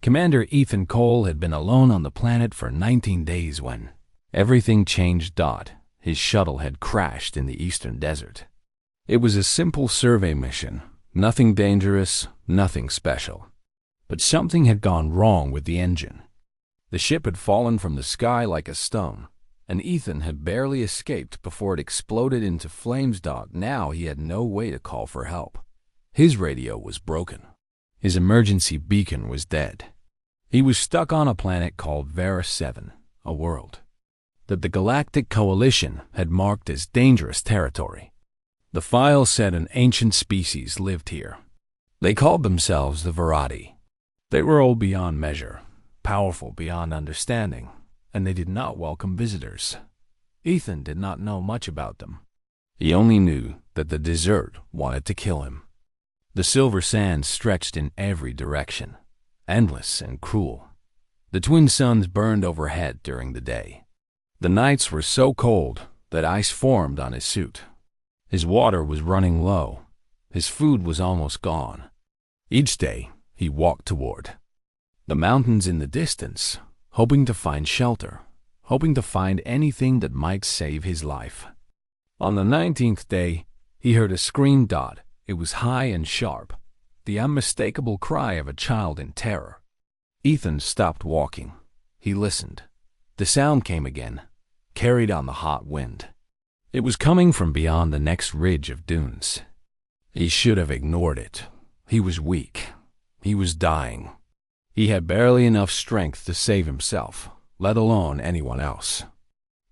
Commander Ethan Cole had been alone on the planet for 19 days when everything changed. His shuttle had crashed in the eastern desert. It was a simple survey mission, nothing dangerous, nothing special. But something had gone wrong with the engine. The ship had fallen from the sky like a stone, and Ethan had barely escaped before it exploded into flames. Now he had no way to call for help. His radio was broken. His emergency beacon was dead. He was stuck on a planet called Vera 7, a world that the Galactic Coalition had marked as dangerous territory. The file said an ancient species lived here. They called themselves the Verati. They were old beyond measure, powerful beyond understanding, and they did not welcome visitors. Ethan did not know much about them. He only knew that the desert wanted to kill him. The silver sands stretched in every direction, endless and cruel. The twin suns burned overhead during the day. The nights were so cold that ice formed on his suit. His water was running low. His food was almost gone. Each day, he walked toward the mountains in the distance, hoping to find shelter, hoping to find anything that might save his life. On the 19th day, he heard a scream. It was high and sharp, the unmistakable cry of a child in terror. Ethan stopped walking. He listened. The sound came again, carried on the hot wind. It was coming from beyond the next ridge of dunes. He should have ignored it. He was weak. He was dying. He had barely enough strength to save himself, let alone anyone else.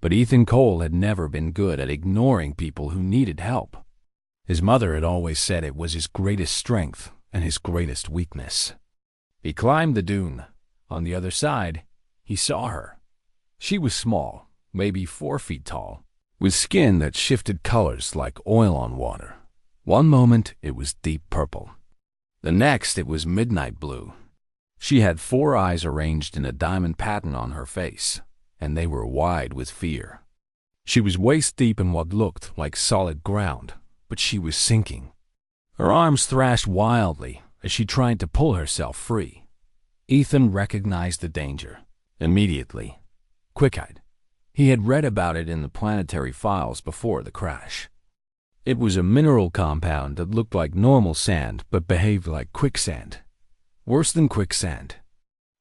But Ethan Cole had never been good at ignoring people who needed help. His mother had always said it was his greatest strength and his greatest weakness. He climbed the dune. On the other side, he saw her. She was small, maybe 4 feet tall, with skin that shifted colors like oil on water. One moment it was deep purple. The next it was midnight blue. She had 4 eyes arranged in a diamond pattern on her face, and they were wide with fear. She was waist deep in what looked like solid ground, but she was sinking. Her arms thrashed wildly as she tried to pull herself free. Ethan recognized the danger immediately. Quickite. He had read about it in the planetary files before the crash. It was a mineral compound that looked like normal sand but behaved like quicksand. Worse than quicksand.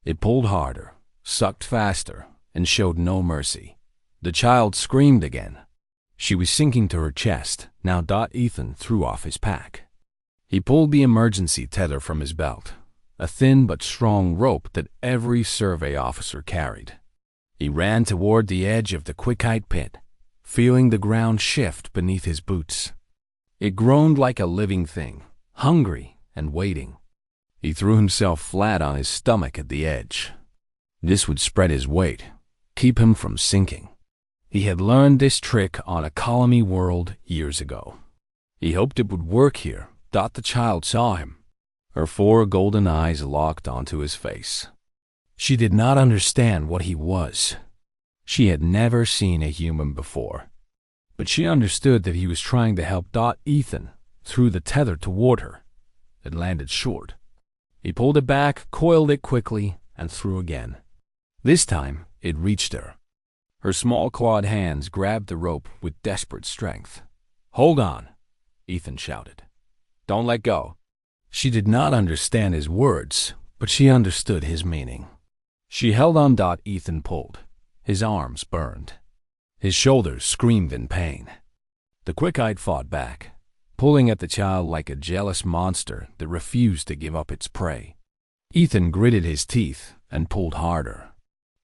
It pulled harder, sucked faster, and showed no mercy. The child screamed again. She was sinking to her chest. Now. Ethan threw off his pack. He pulled the emergency tether from his belt, a thin but strong rope that every survey officer carried. He ran toward the edge of the quickite pit, feeling the ground shift beneath his boots. It groaned like a living thing, hungry and waiting. He threw himself flat on his stomach at the edge. This would spread his weight, keep him from sinking. He had learned this trick on a colony world years ago. He hoped it would work here. The child saw him. Her 4 golden eyes locked onto his face. She did not understand what he was. She had never seen a human before. But she understood that he was trying to help. Ethan threw the tether toward her. It landed short. He pulled it back, coiled it quickly, and threw again. This time, it reached her. Her small clawed hands grabbed the rope with desperate strength. "Hold on," Ethan shouted. "Don't let go." She did not understand his words, but she understood his meaning. She held on. Ethan pulled. His arms burned. His shoulders screamed in pain. The quickite fought back, pulling at the child like a jealous monster that refused to give up its prey. Ethan gritted his teeth and pulled harder.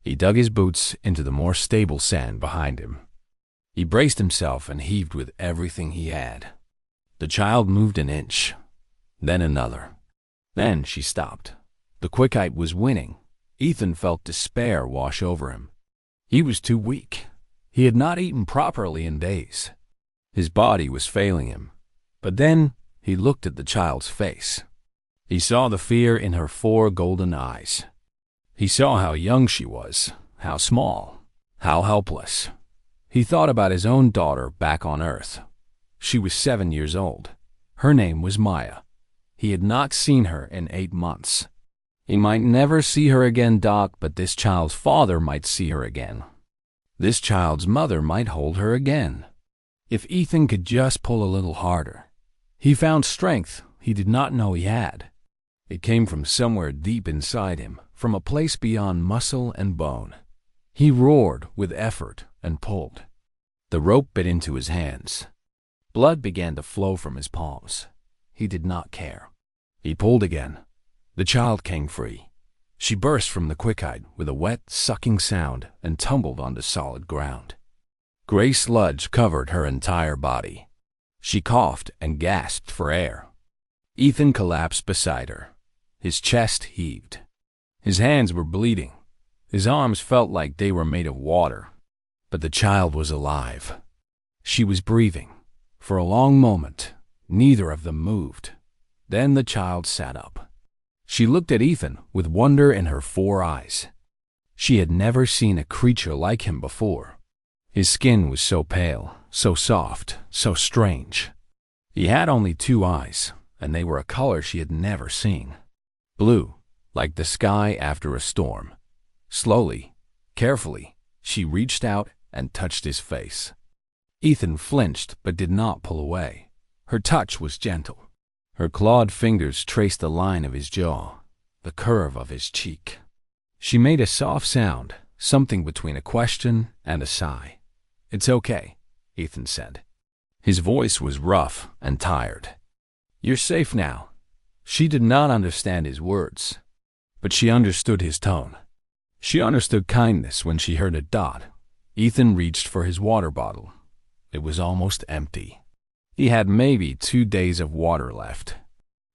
He dug his boots into the more stable sand behind him. He braced himself and heaved with everything he had. The child moved an inch, then another. Then she stopped. The quickite was winning. Ethan felt despair wash over him. He was too weak. He had not eaten properly in days. His body was failing him. But then he looked at the child's face. He saw the fear in her 4 golden eyes. He saw how young she was, how small, how helpless. He thought about his own daughter back on Earth. She was 7 years old. Her name was Maya. He had not seen her in 8 months. He might never see her again, but this child's father might see her again. This child's mother might hold her again. If Ethan could just pull a little harder. He found strength he did not know he had. It came from somewhere deep inside him, from a place beyond muscle and bone. He roared with effort and pulled. The rope bit into his hands. Blood began to flow from his palms. He did not care. He pulled again. The child came free. She burst from the quickhide with a wet, sucking sound and tumbled onto solid ground. Gray sludge covered her entire body. She coughed and gasped for air. Ethan collapsed beside her. His chest heaved. His hands were bleeding. His arms felt like they were made of water. But the child was alive. She was breathing. For a long moment, neither of them moved. Then the child sat up. She looked at Ethan with wonder in her 4 eyes. She had never seen a creature like him before. His skin was so pale, so soft, so strange. He had only 2 eyes, and they were a color she had never seen. Blue, like the sky after a storm. Slowly, carefully, she reached out and touched his face. Ethan flinched but did not pull away. Her touch was gentle. Her clawed fingers traced the line of his jaw, the curve of his cheek. She made a soft sound, something between a question and a sigh. "It's okay," Ethan said. His voice was rough and tired. "You're safe now." She did not understand his words, but she understood his tone. She understood kindness when she heard it. Ethan reached for his water bottle. It was almost empty. He had maybe 2 days of water left.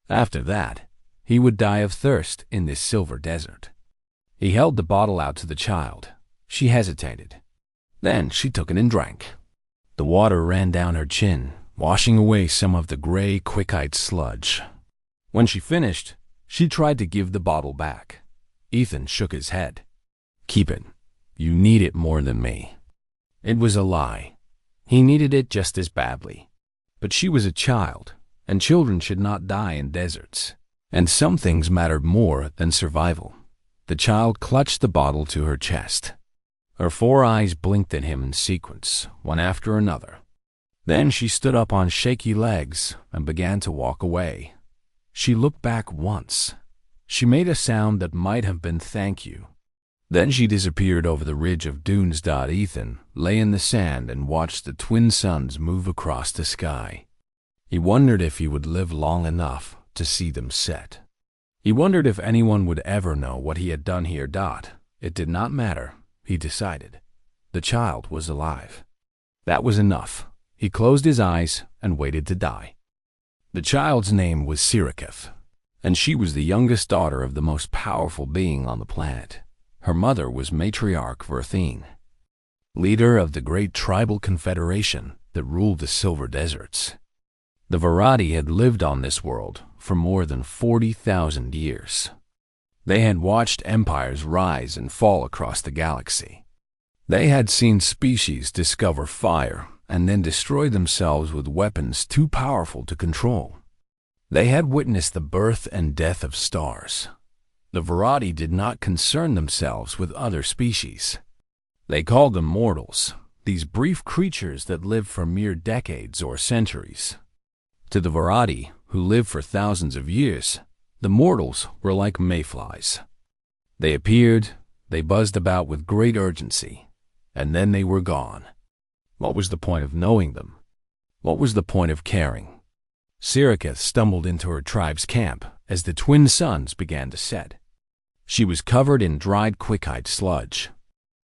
After that, he would die of thirst in this silver desert. He held the bottle out to the child. She hesitated. Then she took it and drank. The water ran down her chin, washing away some of the gray, quick-eyed sludge. When she finished, she tried to give the bottle back. Ethan shook his head. "Keep it. You need it more than me." It was a lie. He needed it just as badly. But she was a child, and children should not die in deserts. And some things mattered more than survival. The child clutched the bottle to her chest. Her 4 eyes blinked at him in sequence, one after another. Then she stood up on shaky legs and began to walk away. She looked back once. She made a sound that might have been "thank you." Then she disappeared over the ridge of dunes. Ethan lay in the sand and watched the twin suns move across the sky. He wondered if he would live long enough to see them set. He wondered if anyone would ever know what he had done here. It did not matter, he decided. The child was alive. That was enough. He closed his eyes and waited to die. The child's name was Siriketh, and she was the youngest daughter of the most powerful being on the planet. Her mother was Matriarch Verthine, leader of the great tribal confederation that ruled the Silver Deserts. The Varadi had lived on this world for more than 40,000 years. They had watched empires rise and fall across the galaxy. They had seen species discover fire and then destroy themselves with weapons too powerful to control. They had witnessed the birth and death of stars. The Varadi did not concern themselves with other species. They called them mortals, these brief creatures that live for mere decades or centuries. To the Varadi, who lived for thousands of years, the mortals were like mayflies. They appeared, they buzzed about with great urgency, and then they were gone. What was the point of knowing them? What was the point of caring? Siriketh stumbled into her tribe's camp as the twin suns began to set. She was covered in dried quick-eyed sludge.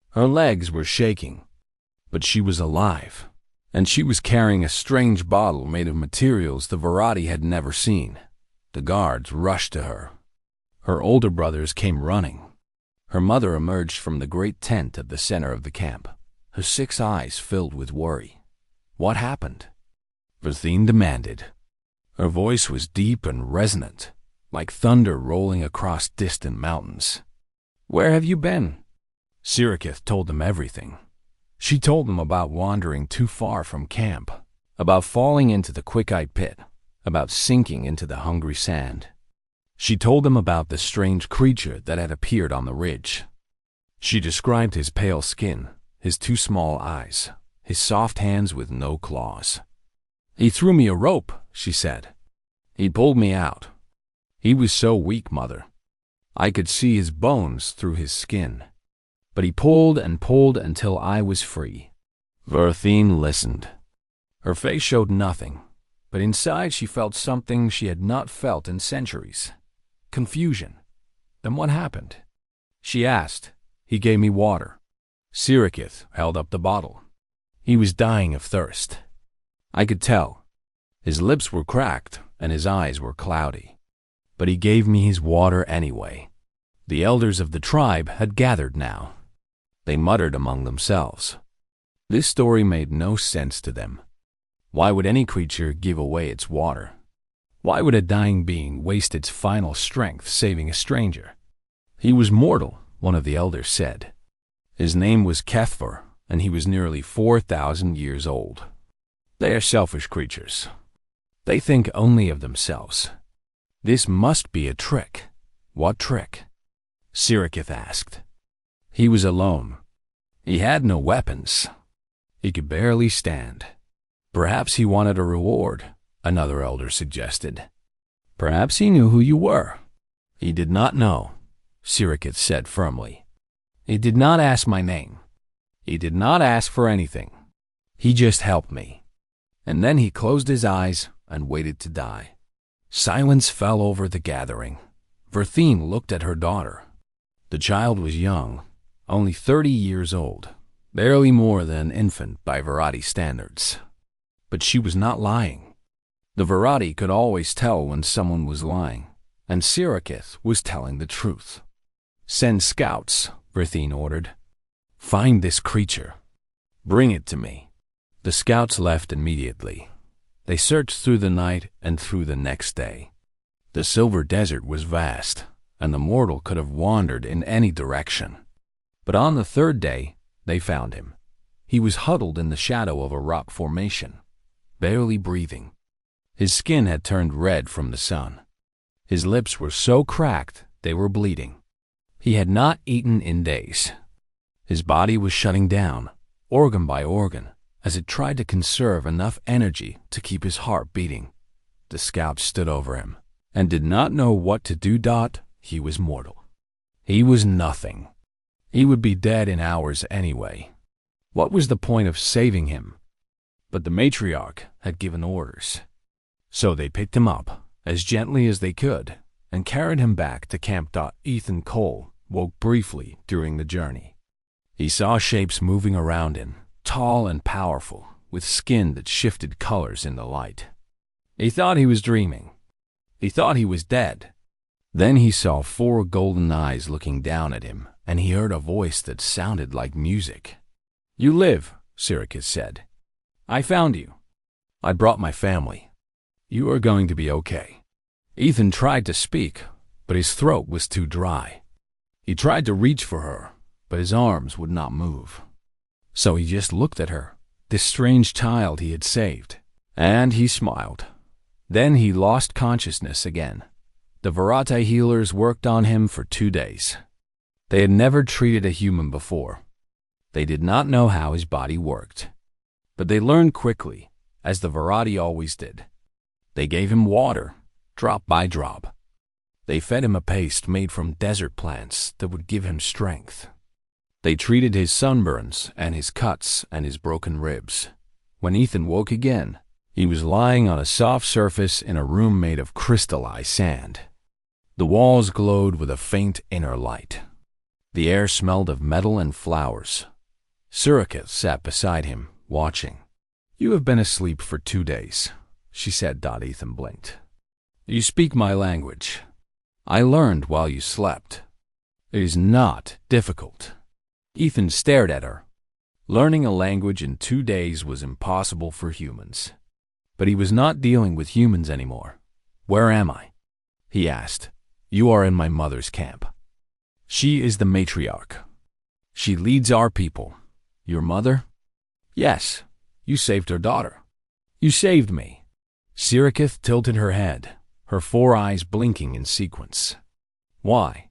Her legs were shaking, but she was alive, and she was carrying a strange bottle made of materials the Varadi had never seen. The guards rushed to her. Her older brothers came running. Her mother emerged from the great tent at the center of the camp, her 6 eyes filled with worry. What happened? Verthine demanded. Her voice was deep and resonant, like thunder rolling across distant mountains. "Where have you been?" Siriketh told them everything. She told them about wandering too far from camp, about falling into the quick-eyed pit, about sinking into the hungry sand. She told him about the strange creature that had appeared on the ridge. She described his pale skin, his two small eyes, his soft hands with no claws. "He threw me a rope," she said. "He pulled me out. He was so weak, Mother. I could see his bones through his skin. But he pulled and pulled until I was free." Verthine listened. Her face showed nothing, but inside she felt something she had not felt in centuries. Confusion. Then what happened? She asked. He gave me water. Sirikith held up the bottle. He was dying of thirst. I could tell. His lips were cracked and his eyes were cloudy. But he gave me his water anyway. The elders of the tribe had gathered now. They muttered among themselves. This story made no sense to them. Why would any creature give away its water? Why would a dying being waste its final strength saving a stranger? He was mortal, one of the elders said. His name was Kethvar, and he was nearly 4,000 years old. They are selfish creatures. They think only of themselves. This must be a trick. What trick? Sirikith asked. He was alone. He had no weapons. He could barely stand. Perhaps he wanted a reward, another elder suggested. Perhaps he knew who you were. He did not know, Sirikith said firmly. He did not ask my name. He did not ask for anything. He just helped me. And then he closed his eyes and waited to die. Silence fell over the gathering. Verthine looked at her daughter. The child was young, only 30 years old, barely more than an infant by Virati standards. But she was not lying. The Virati could always tell when someone was lying, and Sirikith was telling the truth. "Send scouts," Verthine ordered. "Find this creature. Bring it to me." The scouts left immediately. They searched through the night and through the next day. The Silver Desert was vast, and the mortal could have wandered in any direction. But on the third day, they found him. He was huddled in the shadow of a rock formation, barely breathing. His skin had turned red from the sun. His lips were so cracked they were bleeding. He had not eaten in days. His body was shutting down, organ by organ, as it tried to conserve enough energy to keep his heart beating. The scouts stood over him and did not know what to do. He was mortal. He was nothing. He would be dead in hours anyway. What was the point of saving him? But the matriarch had given orders. So they picked him up, as gently as they could, and carried him back to camp. Ethan Cole woke briefly during the journey. He saw shapes moving around him, tall and powerful, with skin that shifted colors in the light. He thought he was dreaming. He thought he was dead. Then he saw 4 golden eyes looking down at him, and he heard a voice that sounded like music. "You live," Sirikith said. "I found you. I brought my family. You are going to be okay." Ethan tried to speak, but his throat was too dry. He tried to reach for her, but his arms would not move. So he just looked at her, this strange child he had saved, and he smiled. Then he lost consciousness again. The Virati healers worked on him for 2 days. They had never treated a human before. They did not know how his body worked. But they learned quickly, as the Virati always did. They gave him water, drop by drop. They fed him a paste made from desert plants that would give him strength. They treated his sunburns and his cuts and his broken ribs. When Ethan woke again, he was lying on a soft surface in a room made of crystallized sand. The walls glowed with a faint inner light. The air smelled of metal and flowers. Sirikith sat beside him, watching. "You have been asleep for 2 days," she said. Ethan blinked. "You speak my language. I learned while you slept. It is not difficult." Ethan stared at her. Learning a language in 2 days was impossible for humans. But he was not dealing with humans anymore. "Where am I?" he asked. "You are in my mother's camp. She is the matriarch. She leads our people. Your mother?" "Yes, you saved her daughter. You saved me." Sirikith tilted her head. her 4 eyes blinking in sequence. Why?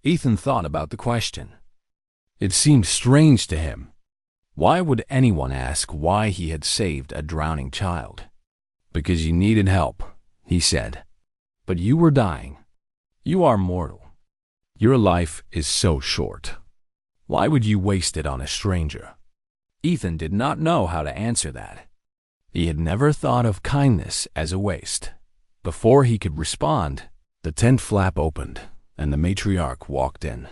Ethan thought about the question. It seemed strange to him. Why would anyone ask why he had saved a drowning child? Because you needed help, he said. But you were dying. You are mortal. Your life is so short. Why would you waste it on a stranger? Ethan did not know how to answer that. He had never thought of kindness as a waste. Before he could respond, the tent flap opened, and the matriarch walked in.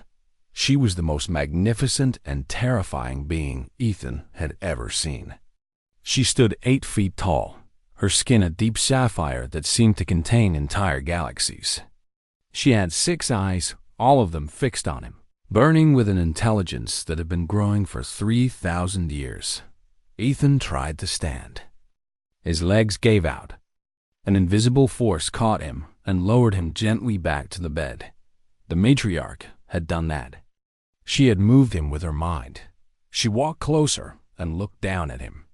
She was the most magnificent and terrifying being Ethan had ever seen. She stood 8 feet tall, her skin a deep sapphire that seemed to contain entire galaxies. She had 6 eyes, all of them fixed on him, burning with an intelligence that had been growing for 3,000 years. Ethan tried to stand. His legs gave out. An invisible force caught him and lowered him gently back to the bed. The matriarch had done that. She had moved him with her mind. She walked closer and looked down at him.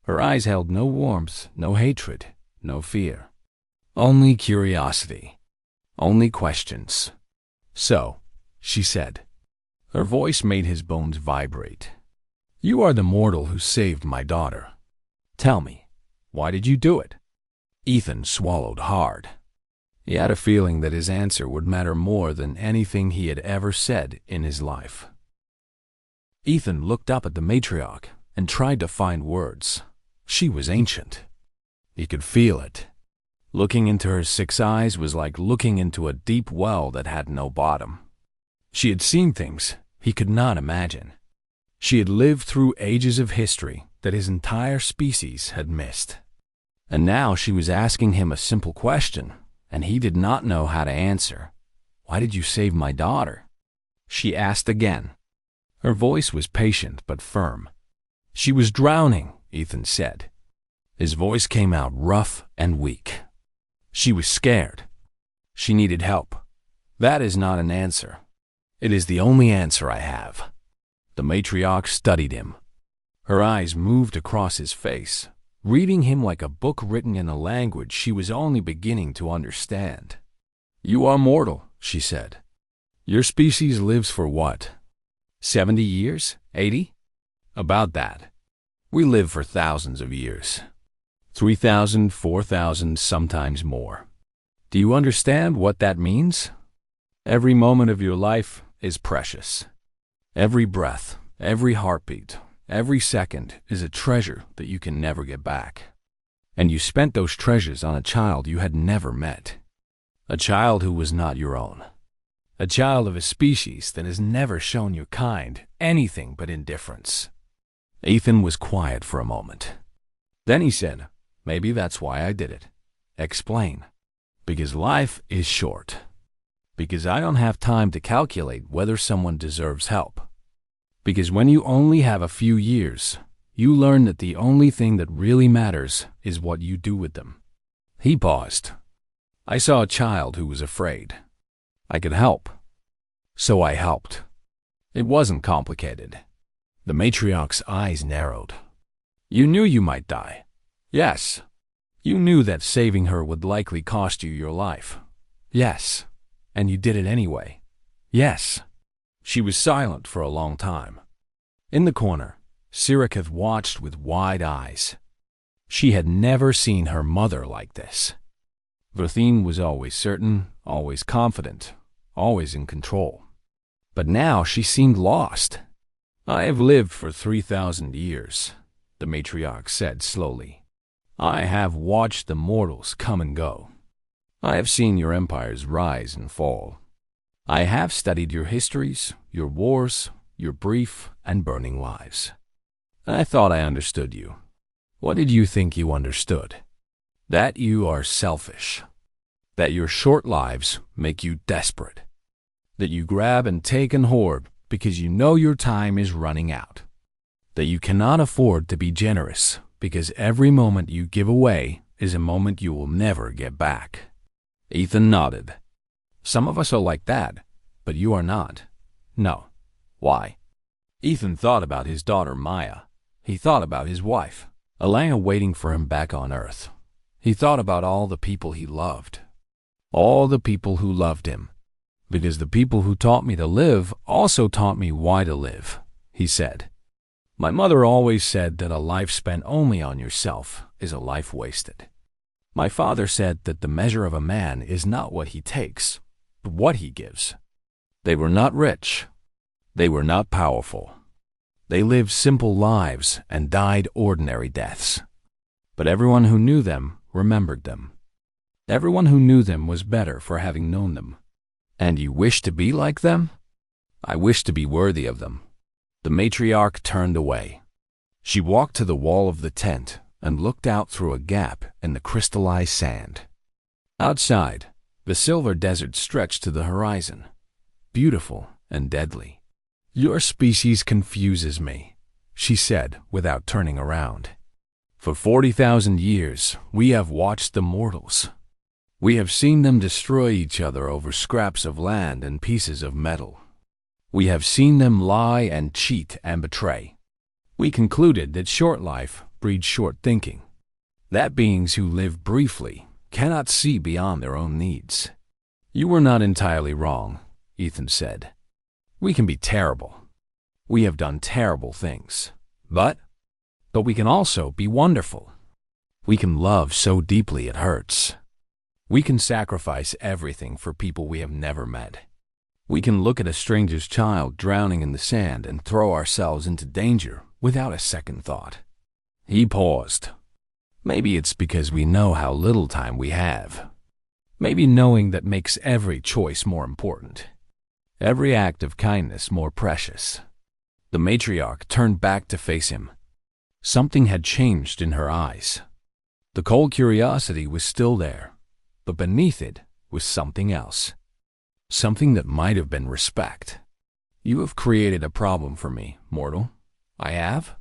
Her eyes held no warmth, no hatred, no fear. Only curiosity. Only questions. So, she said. Her voice made his bones vibrate. You are the mortal who saved my daughter. Tell me, why did you do it? Ethan swallowed hard. He had a feeling that his answer would matter more than anything he had ever said in his life. Ethan looked up at the matriarch and tried to find words. She was ancient. He could feel it. Looking into her 6 eyes was like looking into a deep well that had no bottom. She had seen things he could not imagine. She had lived through ages of history that his entire species had missed. And now she was asking him a simple question, and he did not know how to answer. Why did you save my daughter? She asked again. Her voice was patient but firm. She was drowning, Ethan said. His voice came out rough and weak. She was scared. She needed help. That is not an answer. It is the only answer I have. The matriarch studied him. Her eyes moved across his face, reading him like a book written in a language she was only beginning to understand. You are mortal, she said. Your species lives for what? 70 years? 80? About that. We live for thousands of years. 3,000, 4,000, sometimes more. Do you understand what that means? Every moment of your life is precious. Every breath, every heartbeat, every second is a treasure that you can never get back. And you spent those treasures on a child you had never met. A child who was not your own. A child of a species that has never shown your kind anything but indifference. Ethan was quiet for a moment. Then he said, maybe that's why I did it. Explain. Because life is short. Because I don't have time to calculate whether someone deserves help. Because when you only have a few years, you learn that the only thing that really matters is what you do with them. He paused. I saw a child who was afraid. I could help. So I helped. It wasn't complicated. The matriarch's eyes narrowed. You knew you might die. Yes. You knew that saving her would likely cost you your life. Yes. And you did it anyway. Yes. She was silent for a long time. In the corner, Siriketh watched with wide eyes. She had never seen her mother like this. Verthine was always certain, always confident, always in control. But now she seemed lost. I have lived for 3,000 years, the matriarch said slowly. I have watched the mortals come and go. I have seen your empires rise and fall. I have studied your histories, your wars, your brief and burning lives. I thought I understood you. What did you think you understood? That you are selfish. That your short lives make you desperate. That you grab and take and hoard because you know your time is running out. That you cannot afford to be generous because every moment you give away is a moment you will never get back. Ethan nodded. Some of us are like that, but you are not. No. Why? Ethan thought about his daughter Maya. He thought about his wife, Alea, waiting for him back on Earth. He thought about all the people he loved. All the people who loved him. Because the people who taught me to live also taught me why to live, he said. My mother always said that a life spent only on yourself is a life wasted. My father said that the measure of a man is not what he takes, but what he gives. They were not rich. They were not powerful. They lived simple lives and died ordinary deaths. But everyone who knew them remembered them. Everyone who knew them was better for having known them. And you wish to be like them? I wish to be worthy of them. The matriarch turned away. She walked to the wall of the tent and looked out through a gap in the crystallized sand. Outside, the silver desert stretched to the horizon, beautiful and deadly. Your species confuses me, she said without turning around. For 40,000 years, we have watched the mortals. We have seen them destroy each other over scraps of land and pieces of metal. We have seen them lie and cheat and betray. We concluded that short life breeds short thinking, that beings who live briefly cannot see beyond their own needs. You were not entirely wrong, Ethan said. We can be terrible. We have done terrible things. But we can also be wonderful. We can love so deeply it hurts. We can sacrifice everything for people we have never met. We can look at a stranger's child drowning in the sand and throw ourselves into danger without a second thought. He paused. Maybe it's because we know how little time we have. Maybe knowing that makes every choice more important. Every act of kindness more precious. The matriarch turned back to face him. Something had changed in her eyes. The cold curiosity was still there, but beneath it was something else. Something that might have been respect. You have created a problem for me, mortal. I have?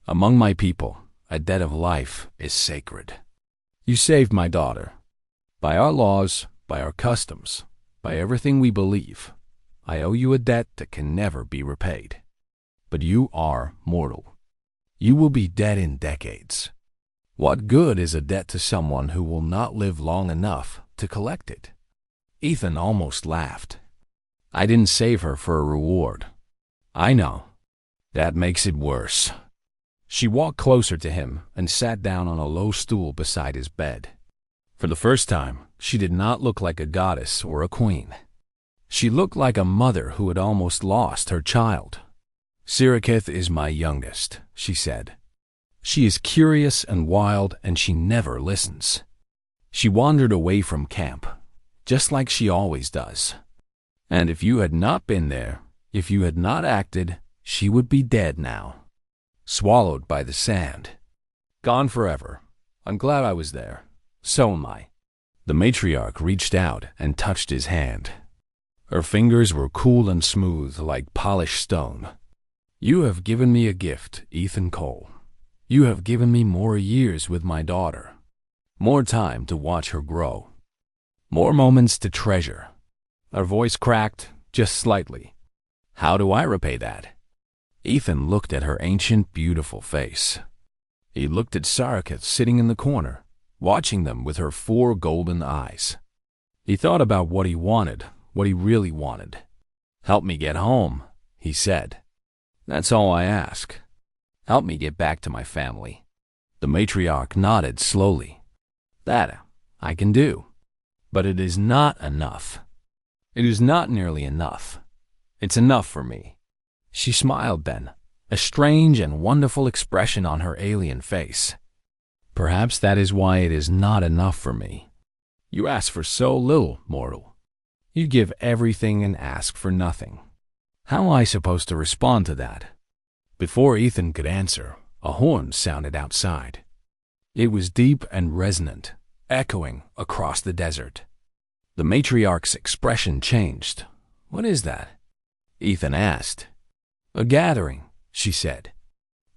Among my people, a debt of life is sacred. You saved my daughter. By our laws, by our customs, by everything we believe, I owe you a debt that can never be repaid. But you are mortal. You will be dead in decades. What good is a debt to someone who will not live long enough to collect it? Ethan almost laughed. I didn't save her for a reward. I know. That makes it worse. She walked closer to him and sat down on a low stool beside his bed. For the first time, she did not look like a goddess or a queen. She looked like a mother who had almost lost her child. Sirikith is my youngest, she said. She is curious and wild, and she never listens. She wandered away from camp, just like she always does. And if you had not been there, if you had not acted, she would be dead now. Swallowed by the sand. Gone forever. I'm glad I was there. So am I. The matriarch reached out and touched his hand. Her fingers were cool and smooth like polished stone. You have given me a gift, Ethan Cole. You have given me more years with my daughter. More time to watch her grow. More moments to treasure. Her voice cracked, just slightly. How do I repay that? Ethan looked at her ancient, beautiful face. He looked at Sarikith sitting in the corner, watching them with her 4 golden eyes. He thought about what he wanted, what he really wanted. Help me get home, he said. That's all I ask. Help me get back to my family. The matriarch nodded slowly. That I can do. But it is not enough. It is not nearly enough. It's enough for me. She smiled then, a strange and wonderful expression on her alien face. Perhaps that is why it is not enough for me. You ask for so little, mortal. You give everything and ask for nothing. How am I supposed to respond to that? Before Ethan could answer, a horn sounded outside. It was deep and resonant, echoing across the desert. The matriarch's expression changed. What is that? Ethan asked. A gathering, she said.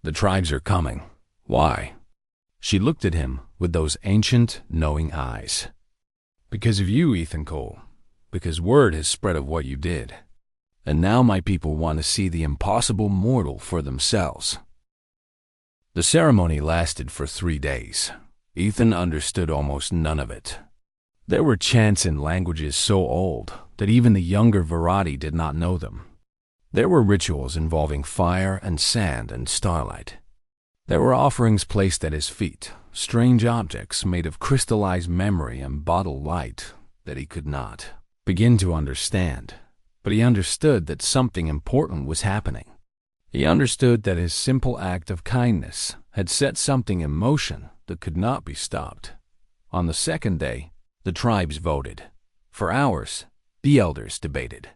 The tribes are coming. Why? She looked at him with those ancient, knowing eyes. Because of you, Ethan Cole. Because word has spread of what you did. And now my people want to see the impossible mortal for themselves. The ceremony lasted for 3 days. Ethan understood almost none of it. There were chants in languages so old that even the younger Virati did not know them. There were rituals involving fire and sand and starlight. There were offerings placed at his feet, strange objects made of crystallized memory and bottled light that he could not begin to understand. But he understood that something important was happening. He understood that his simple act of kindness had set something in motion that could not be stopped. On the second day, the tribes voted. For hours, the elders debated.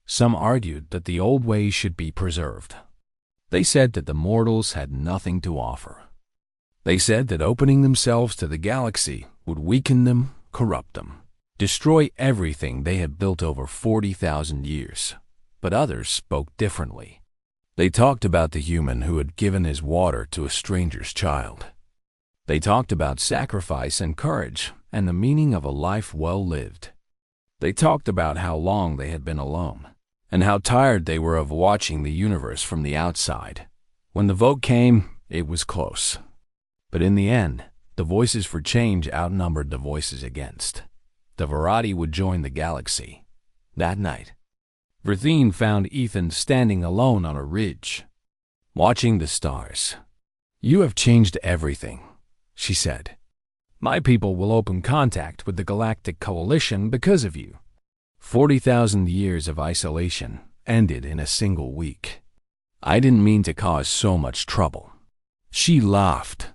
Some argued that the old ways should be preserved. They said that the mortals had nothing to offer. They said that opening themselves to the galaxy would weaken them, corrupt them, destroy everything they had built over 40,000 years. But others spoke differently. They talked about the human who had given his water to a stranger's child. They talked about sacrifice and courage and the meaning of a life well lived. They talked about how long they had been alone and how tired they were of watching the universe from the outside. When the vote came, it was close. But in the end, the voices for change outnumbered the voices against. The Virati would join the galaxy. That night, Verthine found Ethan standing alone on a ridge, watching the stars. "You have changed everything," she said. "My people will open contact with the Galactic Coalition because of you." 40,000 years of isolation ended in a single week. "I didn't mean to cause so much trouble." She laughed.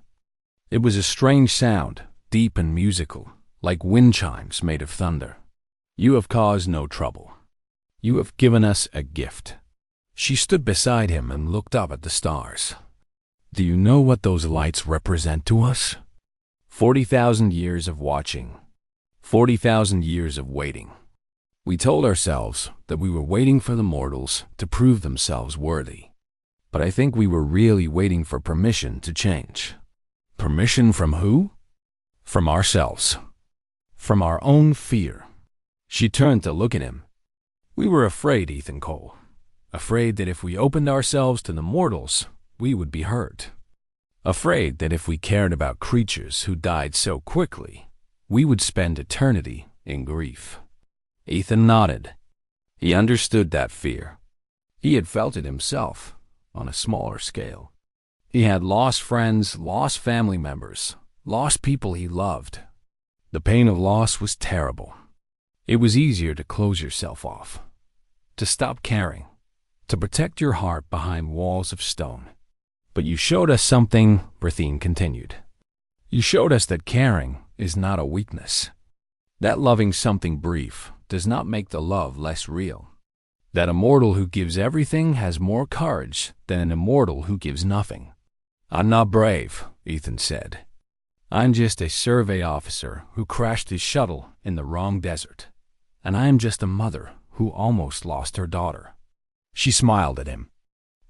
It was a strange sound, deep and musical, like wind chimes made of thunder. "You have caused no trouble. You have given us a gift." She stood beside him and looked up at the stars. "Do you know what those lights represent to us?" 40,000 years of watching. 40,000 years of waiting. We told ourselves that we were waiting for the mortals to prove themselves worthy. But I think we were really waiting for permission to change. Permission from who? From ourselves. From our own fear. She turned to look at him. "We were afraid, Ethan Cole. Afraid that if we opened ourselves to the mortals, we would be hurt. Afraid that if we cared about creatures who died so quickly, we would spend eternity in grief." Ethan nodded. He understood that fear. He had felt it himself, on a smaller scale. He had lost friends, lost family members, lost people he loved. The pain of loss was terrible. It was easier to close yourself off, to stop caring, to protect your heart behind walls of stone. "But you showed us something," Verthine continued. "You showed us that caring is not a weakness. That loving something brief does not make the love less real. That a mortal who gives everything has more courage than an immortal who gives nothing." "I'm not brave," Ethan said. "I'm just a survey officer who crashed his shuttle in the wrong desert. And I am just a mother who almost lost her daughter." She smiled at him.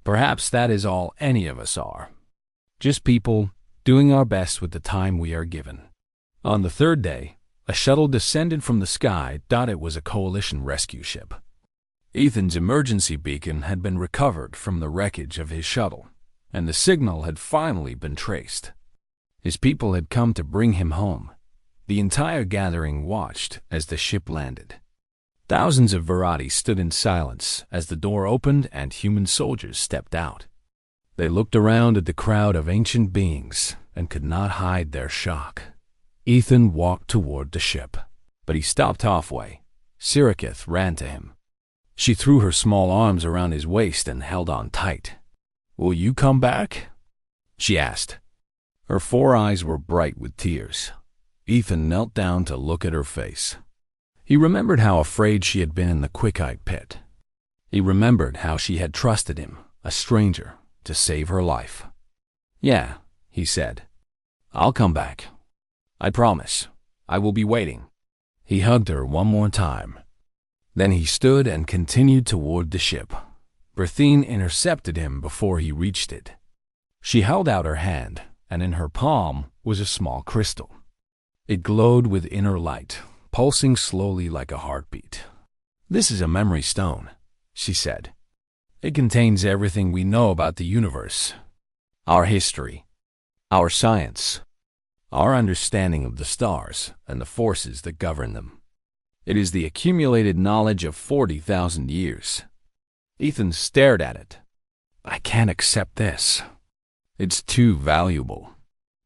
"Perhaps that is all any of us are. Just people doing our best with the time we are given." On the third day, a shuttle descended from the sky. It was a coalition rescue ship. Ethan's emergency beacon had been recovered from the wreckage of his shuttle, and the signal had finally been traced. His people had come to bring him home. The entire gathering watched as the ship landed. Thousands of Virati stood in silence as the door opened and human soldiers stepped out. They looked around at the crowd of ancient beings and could not hide their shock. Ethan walked toward the ship, but he stopped halfway. Sirikith ran to him. She threw her small arms around his waist and held on tight. "Will you come back?" she asked. Her 4 eyes were bright with tears. Ethan knelt down to look at her face. He remembered how afraid she had been in the Quickeye pit. He remembered how she had trusted him, a stranger, to save her life. "Yeah," he said. "I'll come back. I promise. I will be waiting." He hugged her one more time. Then he stood and continued toward the ship. Verthine intercepted him before he reached it. She held out her hand, and in her palm was a small crystal. It glowed with inner light, pulsing slowly like a heartbeat. "This is a memory stone," she said. "It contains everything we know about the universe, our history, our science, our understanding of the stars and the forces that govern them. It is the accumulated knowledge of 40,000 years. Ethan stared at it. I can't accept this. It's too valuable.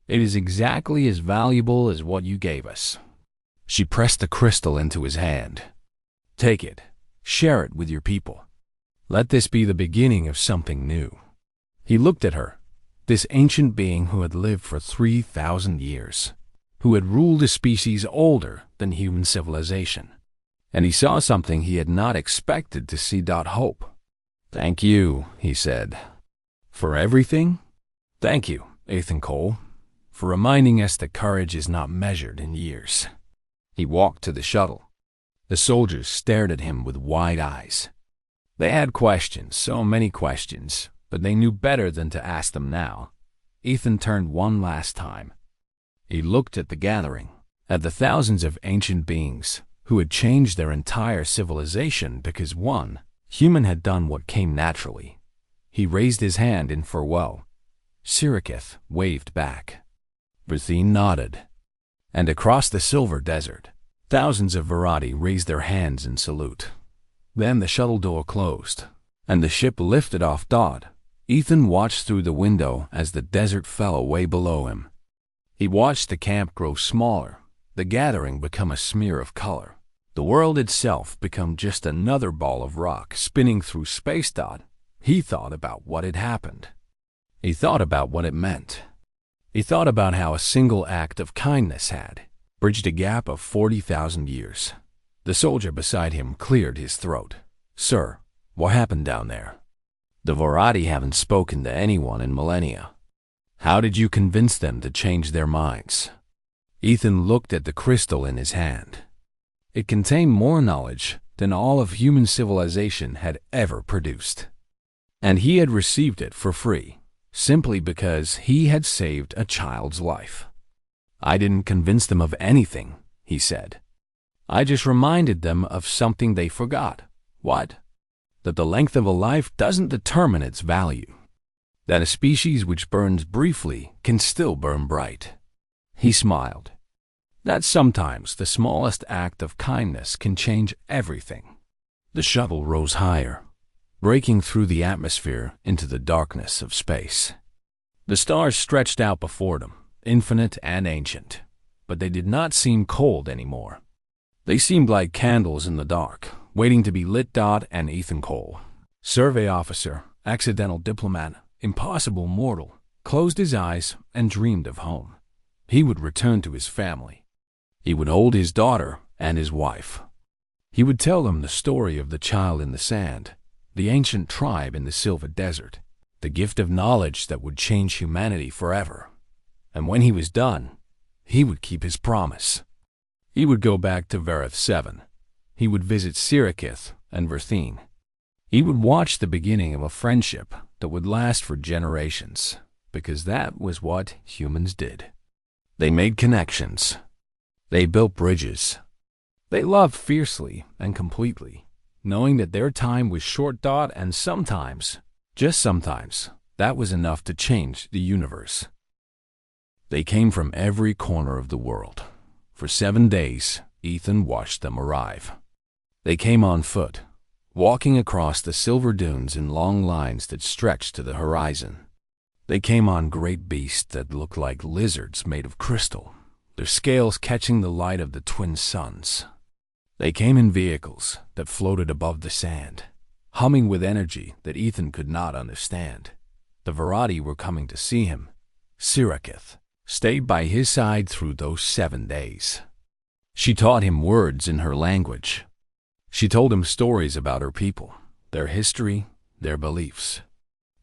It is exactly as valuable as what you gave us. She pressed the crystal into his hand. Take it. Share it with your people. Let this be the beginning of something new. He looked at her, this ancient being who had lived for 3,000 years, who had ruled a species older than human civilization. And he saw something he had not expected to see. Hope. Thank you, he said. For everything? Thank you, Ethan Cole, for reminding us that courage is not measured in years. He walked to the shuttle. The soldiers stared at him with wide eyes. They had questions, so many questions, but they knew better than to ask them now. Ethan turned one last time. He looked at the gathering, at the thousands of ancient beings who had changed their entire civilization because one human had done what came naturally. He raised his hand in farewell. Sirikith waved back. Berthine nodded. And across the silver desert, thousands of Virati raised their hands in salute. Then the shuttle door closed, and the ship lifted off. Ethan watched through the window as the desert fell away below him. He watched the camp grow smaller, the gathering become a smear of color, the world itself become just another ball of rock spinning through space. He thought about what had happened. He thought about what it meant. He thought about how a single act of kindness had bridged a gap of 40,000 years. The soldier beside him cleared his throat. Sir, what happened down there? The Virati haven't spoken to anyone in millennia. How did you convince them to change their minds? Ethan looked at the crystal in his hand. It contained more knowledge than all of human civilization had ever produced. And he had received it for free, simply because he had saved a child's life. I didn't convince them of anything, he said. I just reminded them of something they forgot. What? That the length of a life doesn't determine its value. That a species which burns briefly can still burn bright. He smiled. That sometimes the smallest act of kindness can change everything. The shuttle rose higher, breaking through the atmosphere into the darkness of space. The stars stretched out before them, infinite and ancient, but they did not seem cold anymore. They seemed like candles in the dark, waiting to be lit. And Ethan Cole, survey officer, accidental diplomat, impossible mortal, closed his eyes and dreamed of home. He would return to his family. He would hold his daughter and his wife. He would tell them the story of the child in the sand, the ancient tribe in the silver desert, the gift of knowledge that would change humanity forever. And when he was done, he would keep his promise. He would go back to Vareth 7. He would visit Sirikith and Berthine. He would watch the beginning of a friendship that would last for generations, because that was what humans did. They made connections. They built bridges. They loved fiercely and completely, knowing that their time was short. And sometimes, just sometimes, that was enough to change the universe. They came from every corner of the world. For 7 days, Ethan watched them arrive. They came on foot, walking across the silver dunes in long lines that stretched to the horizon. They came on great beasts that looked like lizards made of crystal, their scales catching the light of the twin suns. They came in vehicles that floated above the sand, humming with energy that Ethan could not understand. The Virati were coming to see him. Sirikith stayed by his side through those 7 days. She taught him words in her language. She told him stories about her people, their history, their beliefs.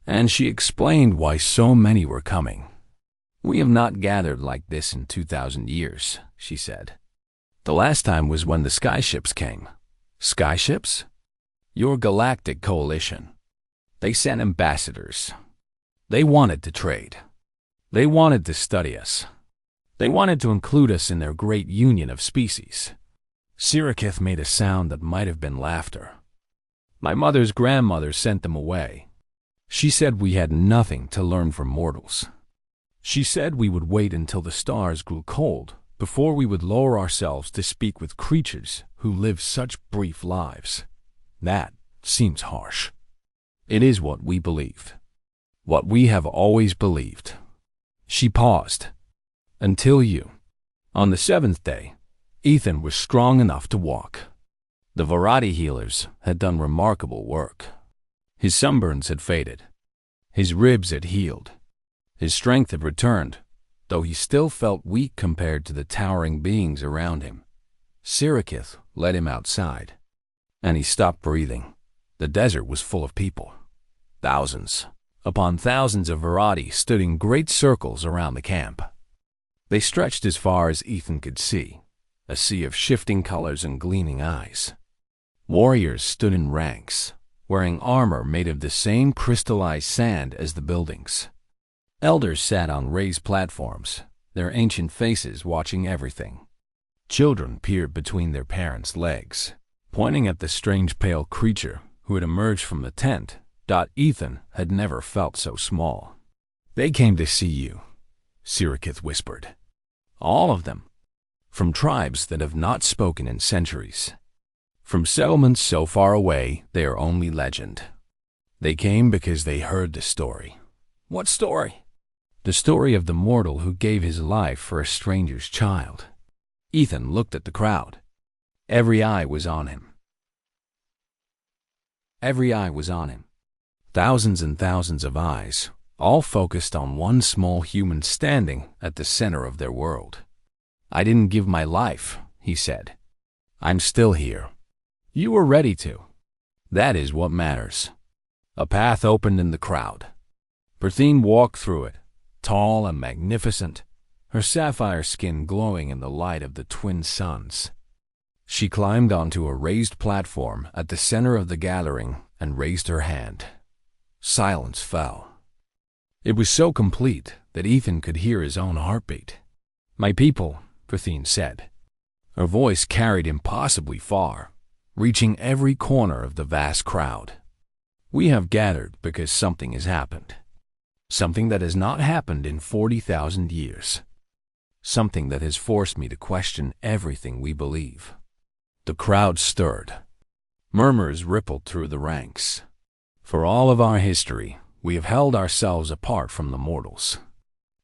And she explained why so many were coming. We have not gathered like this in 2,000 years, she said. The last time was when the skyships came. Skyships? Your galactic coalition. They sent ambassadors. They wanted to trade. They wanted to study us. They wanted to include us in their great union of species. Sirikith made a sound that might have been laughter. My mother's grandmother sent them away. She said we had nothing to learn from mortals. She said we would wait until the stars grew cold before we would lower ourselves to speak with creatures who live such brief lives. That seems harsh. It is what we believe. What we have always believed. She paused. Until you. On the seventh day, Ethan was strong enough to walk. The variety healers had done remarkable work. His sunburns had faded. His ribs had healed. His strength had returned, though he still felt weak compared to the towering beings around him. Sirikith led him outside, and he stopped breathing. The desert was full of people. Thousands upon thousands of variety stood in great circles around the camp. They stretched as far as Ethan could see, a sea of shifting colors and gleaming eyes. Warriors stood in ranks, wearing armor made of the same crystallized sand as the buildings. Elders sat on raised platforms, their ancient faces watching everything. Children peered between their parents' legs, pointing at the strange pale creature who had emerged from the tent. Ethan had never felt so small. They came to see you, Sirikith whispered. All of them. From tribes that have not spoken in centuries. From settlements so far away they are only legend. They came because they heard the story. What story? The story of the mortal who gave his life for a stranger's child. Ethan looked at the crowd. Every eye was on him. Every eye was on him. Thousands and thousands of eyes, all focused on one small human standing at the center of their world. I didn't give my life, he said. I'm still here. You were ready to. That is what matters. A path opened in the crowd. Berthine walked through it, tall and magnificent, her sapphire skin glowing in the light of the twin suns. She climbed onto a raised platform at the center of the gathering and raised her hand. Silence fell. It was so complete that Ethan could hear his own heartbeat. My people, Berthine said. Her voice carried impossibly far, reaching every corner of the vast crowd. We have gathered because something has happened. Something that has not happened in 40,000 years. Something that has forced me to question everything we believe. The crowd stirred. Murmurs rippled through the ranks. For all of our history, we have held ourselves apart from the mortals.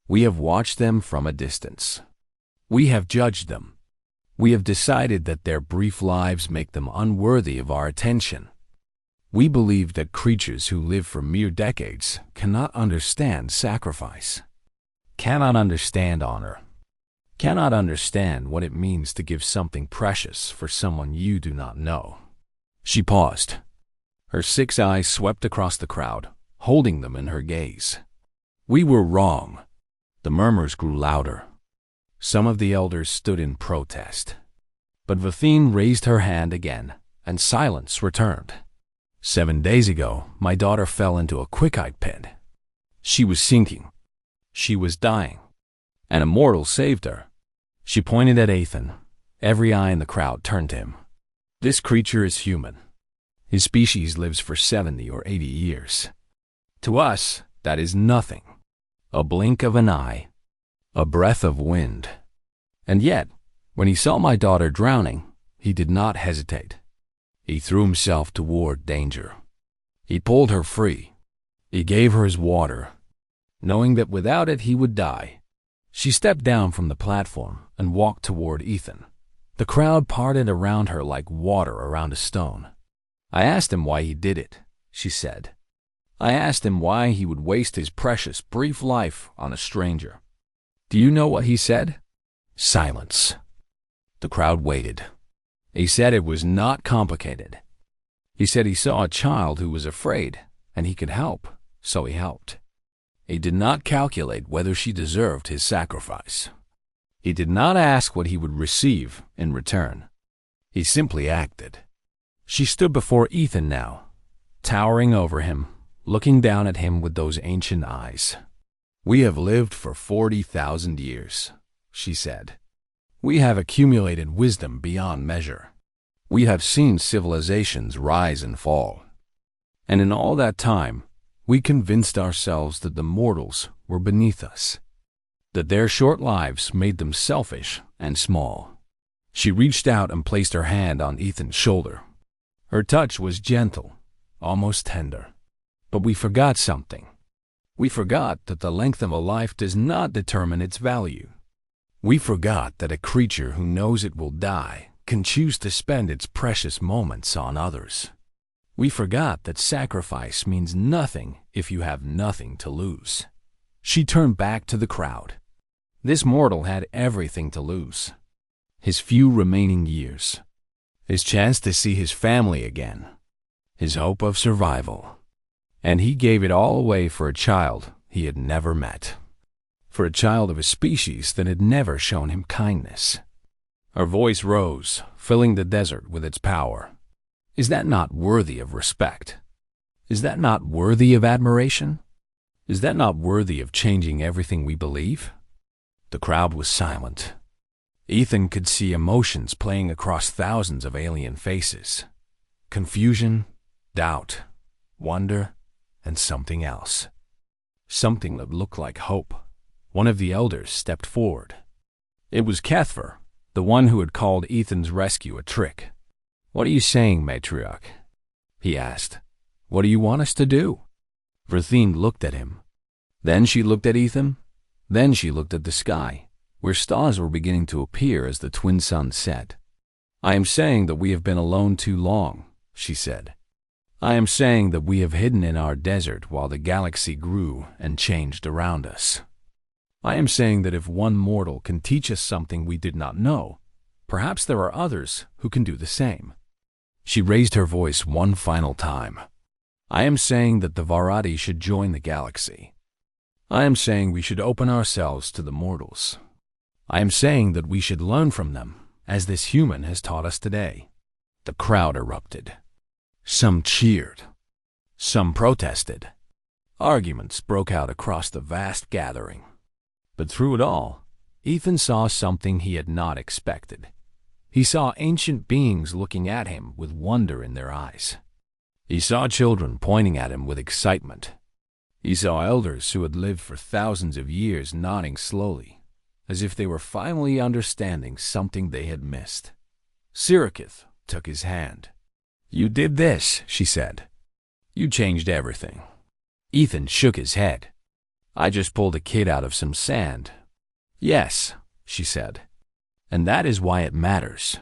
We have watched them from a distance. We have judged them. We have decided that their brief lives make them unworthy of our attention. We believe that creatures who live for mere decades cannot understand sacrifice, cannot understand honor, cannot understand what it means to give something precious for someone you do not know. She paused. Her 6 eyes swept across the crowd, holding them in her gaze. We were wrong. The murmurs grew louder. Some of the elders stood in protest. But Berthine raised her hand again, and silence returned. 7 days ago, my daughter fell into a quickite pit. She was sinking. She was dying. An immortal saved her. She pointed at Ethan. Every eye in the crowd turned to him. This creature is human. His species lives for 70 or 80 years. To us, that is nothing. A blink of an eye. A breath of wind. And yet, when he saw my daughter drowning, he did not hesitate. He threw himself toward danger. He pulled her free. He gave her his water, knowing that without it he would die. She stepped down from the platform and walked toward Ethan. The crowd parted around her like water around a stone. I asked him why he did it, she said. I asked him why he would waste his precious, brief life on a stranger. Do you know what he said? Silence. The crowd waited. He said it was not complicated. He said he saw a child who was afraid, and he could help, so he helped. He did not calculate whether she deserved his sacrifice. He did not ask what he would receive in return. He simply acted. She stood before Ethan now, towering over him, looking down at him with those ancient eyes. We have lived for 40,000 years, she said. We have accumulated wisdom beyond measure. We have seen civilizations rise and fall. And in all that time, we convinced ourselves that the mortals were beneath us. that their short lives made them selfish and small. She reached out and placed her hand on Ethan's shoulder. Her touch was gentle, almost tender. But we forgot something. We forgot that the length of a life does not determine its value. We forgot that a creature who knows it will die can choose to spend its precious moments on others. We forgot that sacrifice means nothing if you have nothing to lose. She turned back to the crowd. This mortal had everything to lose. His few remaining years. His chance to see his family again. His hope of survival. And he gave it all away for a child he had never met. For a child of a species that had never shown him kindness. Her voice rose, filling the desert with its power. Is that not worthy of respect? Is that not worthy of admiration? Is that not worthy of changing everything we believe? The crowd was silent. Ethan could see emotions playing across thousands of alien faces. Confusion, doubt, wonder, and something else. Something that looked like hope. One of the elders stepped forward. It was Kethver, the one who had called Ethan's rescue a trick. "What are you saying, matriarch?" he asked. "What do you want us to do?" Verthine looked at him. Then she looked at Ethan. Then she looked at the sky, where stars were beginning to appear as the twin suns set. "I am saying that we have been alone too long," she said. "I am saying that we have hidden in our desert while the galaxy grew and changed around us. I am saying that if one mortal can teach us something we did not know, perhaps there are others who can do the same." She raised her voice one final time. "I am saying that the Varadi should join the galaxy. I am saying we should open ourselves to the mortals. I am saying that we should learn from them, as this human has taught us today." The crowd erupted. Some cheered. Some protested. Arguments broke out across the vast gathering. But through it all, Ethan saw something he had not expected. He saw ancient beings looking at him with wonder in their eyes. He saw children pointing at him with excitement. He saw elders who had lived for thousands of years nodding slowly, as if they were finally understanding something they had missed. Sirikith took his hand. "You did this," she said. "You changed everything." Ethan shook his head. "I just pulled a kid out of some sand." "Yes," she said. "And that is why it matters."